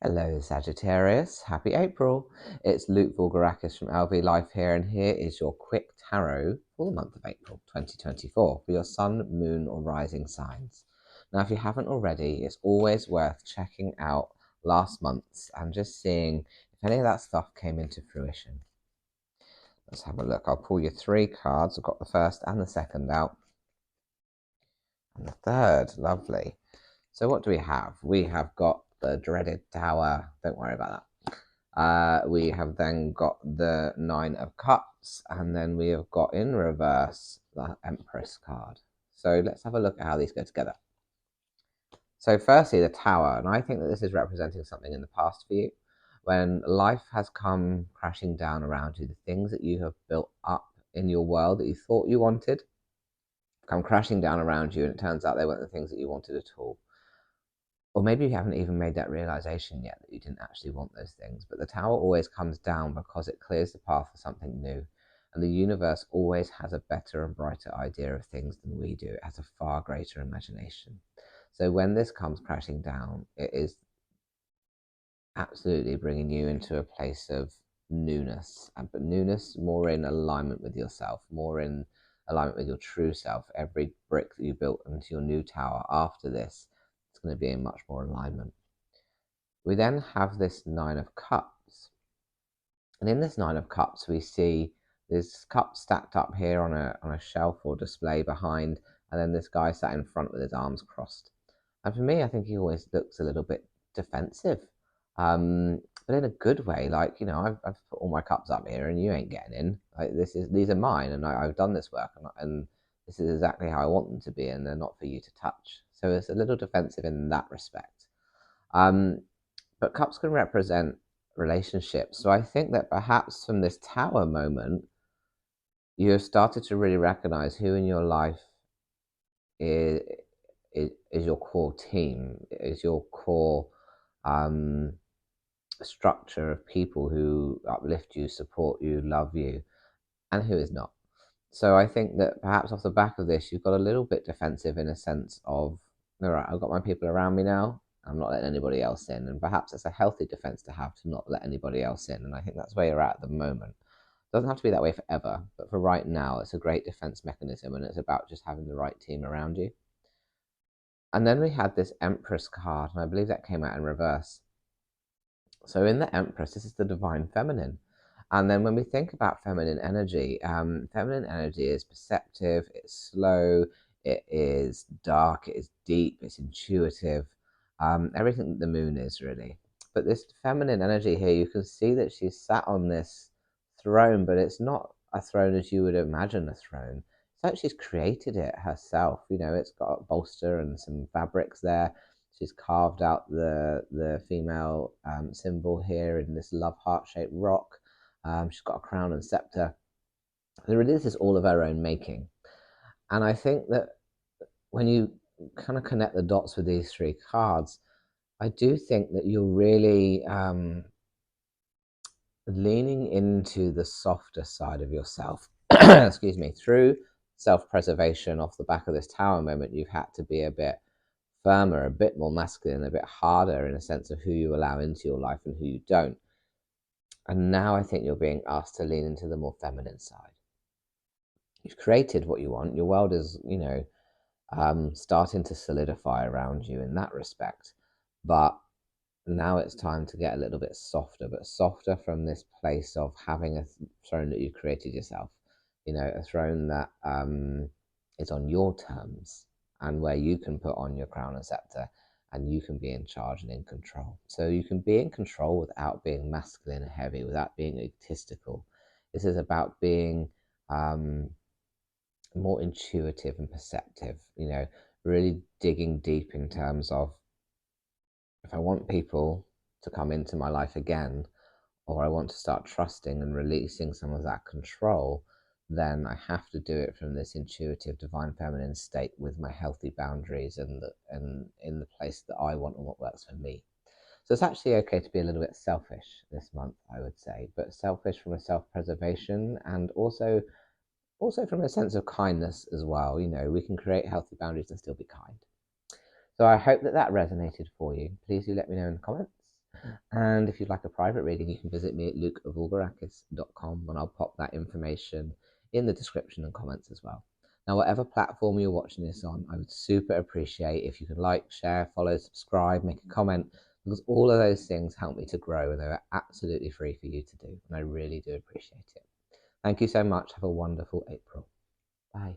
Hello Sagittarius, happy April. It's Luke Voulgarakis from LV Life here, and here is your quick tarot for the month of April 2024 for your sun, moon or rising signs. Now if you haven't already, it's always worth checking out last month's and just seeing if any of that stuff came into fruition. Let's have a look. I'll pull you 3 cards. I've got the first and the second out. And the third, lovely. So what do we have? We have got the dreaded Tower. Don't worry about that. We have then got the 9 of Cups, and then we have got in reverse the Empress card. So let's have a look at how these go together. So firstly, the Tower, and I think that this is representing something in the past for you, when life has come crashing down around you, the things that you have built up in your world that you thought you wanted come crashing down around you, and it turns out they weren't the things that you wanted at all. Or maybe you haven't even made that realization yet that you didn't actually want those things. But the Tower always comes down because it clears the path for something new. And the universe always has a better and brighter idea of things than we do. It has a far greater imagination. So when this comes crashing down, it is absolutely bringing you into a place of newness. But newness more in alignment with yourself, more in alignment with your true self. Every brick that you built into your new tower after this, it's going to be in much more alignment. We then have this 9 of Cups. And in this 9 of Cups, we see this cup stacked up here on a shelf or display behind, and then this guy sat in front with his arms crossed. And for me, I think he always looks a little bit defensive, but in a good way. Like, you know, I've put all my cups up here, and you ain't getting in. Like, these are mine, and I've done this work, and this is exactly how I want them to be, and they're not for you to touch. So it's a little defensive in that respect. But cups can represent relationships. So I think that perhaps from this Tower moment, you have started to really recognize who in your life is your core team, is your core structure of people who uplift you, support you, love you, and who is not. So I think that perhaps off the back of this, you've got a little bit defensive in a sense of, all right, I've got my people around me now, I'm not letting anybody else in. And perhaps it's a healthy defense to have, to not let anybody else in. And I think that's where you're at the moment. It doesn't have to be that way forever, but for right now, it's a great defense mechanism, and it's about just having the right team around you. And then we had this Empress card, and I believe that came out in reverse. So in the Empress, this is the divine feminine. And then when we think about feminine energy is perceptive, it's slow, it is dark, it is deep, it's intuitive, everything that the moon is, really. But this feminine energy here, you can see that she's sat on this throne, but it's not a throne as you would imagine a throne. It's like she's created it herself. You know, it's got a bolster and some fabrics there. She's carved out the female symbol here in this love heart-shaped rock. She's got a crown and scepter. So really, this is all of her own making. And I think that when you kind of connect the dots with these 3 cards, I do think that you're really leaning into the softer side of yourself. Excuse me. Through self-preservation off the back of this Tower moment, you've had to be a bit firmer, a bit more masculine, a bit harder in a sense of who you allow into your life and who you don't. And now I think you're being asked to lean into the more feminine side. You've created what you want. Your world is, you know, starting to solidify around you in that respect. But now it's time to get a little bit softer, but softer from this place of having a throne that you created yourself. You know, a throne that is on your terms, and where you can put on your crown and scepter, and you can be in charge and in control. So you can be in control without being masculine and heavy, without being egotistical. This is about being more intuitive and perceptive, you know, really digging deep in terms of, if I want people to come into my life again, or I want to start trusting and releasing some of that control, then I have to do it from this intuitive, divine feminine state with my healthy boundaries and in the place that I want and what works for me. So it's actually okay to be a little bit selfish this month, I would say, but selfish from a self-preservation, and also from a sense of kindness as well. You know, we can create healthy boundaries and still be kind. So I hope that resonated for you. Please do let me know in the comments. And if you'd like a private reading, you can visit me at lukevulgarakis.com, and I'll pop that information in the description and comments as well. Now, whatever platform you're watching this on, I would super appreciate if you could like, share, follow, subscribe, make a comment, because all of those things help me to grow, and they're absolutely free for you to do, and I really do appreciate it. Thank you so much. Have a wonderful April. Bye.